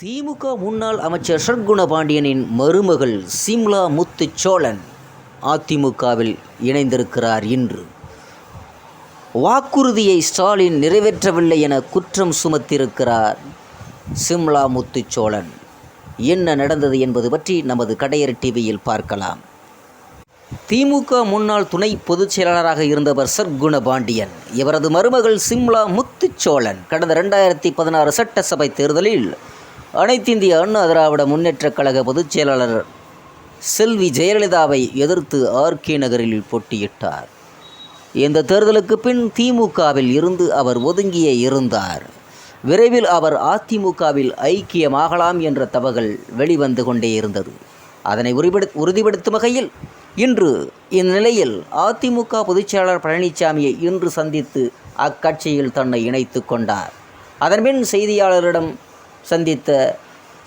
திமுக முன்னாள் அமைச்சர் ஷர்குண பாண்டியனின் மருமகள் சிம்லா முத்துச்சோழன் அதிமுகவில் இணைந்திருக்கிறார். இன்று வாக்குறுதியை ஸ்டாலின் நிறைவேற்றவில்லை என குற்றம் சுமத்தியிருக்கிறார் சிம்லா முத்துச்சோழன். என்ன நடந்தது என்பது பற்றி நமது கடையர் டிவியில் பார்க்கலாம். திமுக முன்னாள் துணை பொதுச் செயலாளராக இருந்தவர் ஷர்குண பாண்டியன். இவரது மருமகள் சிம்லா முத்துச்சோழன் கடந்த 2016 சட்டசபை தேர்தலில் அனைத்திந்திய அண்ணா திராவிட முன்னேற்றக் கழக பொதுச் செயலாளர் செல்வி ஜெயலலிதாவை எதிர்த்து ஆர்கே நகரில் போட்டியிட்டார். இந்த தேர்தலுக்கு பின் திமுகவில் இருந்து அவர் ஒதுங்கியே இருந்தார். விரைவில் அவர் அதிமுகவில் ஐக்கியமாகலாம் என்ற தகவல்கள் வெளிவந்து கொண்டே இருந்தது. அதனை உறுதிப்படுத்தும் வகையில் இன்று இந்நிலையில் அதிமுக பொதுச் செயலாளர் பழனிசாமியை இன்று சந்தித்து அக்கட்சியில் தன்னை இணைத்து கொண்டார். அதன்பின் செய்தியாளரிடம் சந்தித்த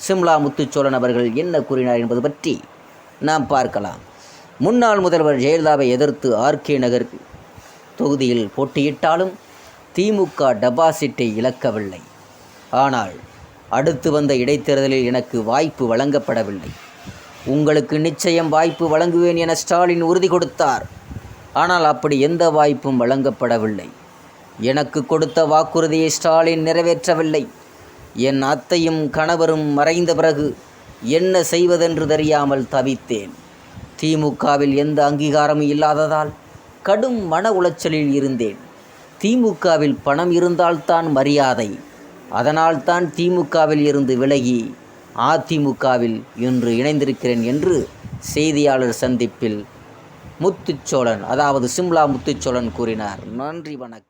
சிம்லா முத்துச்சோழன் அவர்கள் என்ன கூறினார் என்பது பற்றி நாம் பார்க்கலாம். முன்னாள் முதல்வர் ஜெயலலிதாவை எதிர்த்து ஆர்கே நகர் தொகுதியில் போட்டியிட்டாலும் திமுக டெபாசிட்டை இழக்கவில்லை. ஆனால் அடுத்து வந்த இடைத்தேர்தலில் எனக்கு வாய்ப்பு வழங்கப்படவில்லை. உங்களுக்கு நிச்சயம் வாய்ப்பு வழங்குவேன் என ஸ்டாலின் உறுதி கொடுத்தார். ஆனால் அப்படி எந்த வாய்ப்பும் வழங்கப்படவில்லை. எனக்கு கொடுத்த வாக்குறுதியை ஸ்டாலின் நிறைவேற்றவில்லை. என் அத்தையும் கணவரும் மறைந்த பிறகு என்ன செய்வதென்று தெரியாமல் தவித்தேன். திமுகவில் எந்த அங்கீகாரமும் இல்லாததால் கடும் மன உளைச்சலில் இருந்தேன். திமுகவில் பணம் இருந்தால்தான் மரியாதை. அதனால்தான் திமுகவில் இருந்து விலகி அதிமுகவில் இன்று இணைந்திருக்கிறேன் என்று செய்தியாளர் சந்திப்பில் முத்துச்சோழன், அதாவது சிம்லா முத்துச்சோழன் கூறினார். நன்றி, வணக்கம்.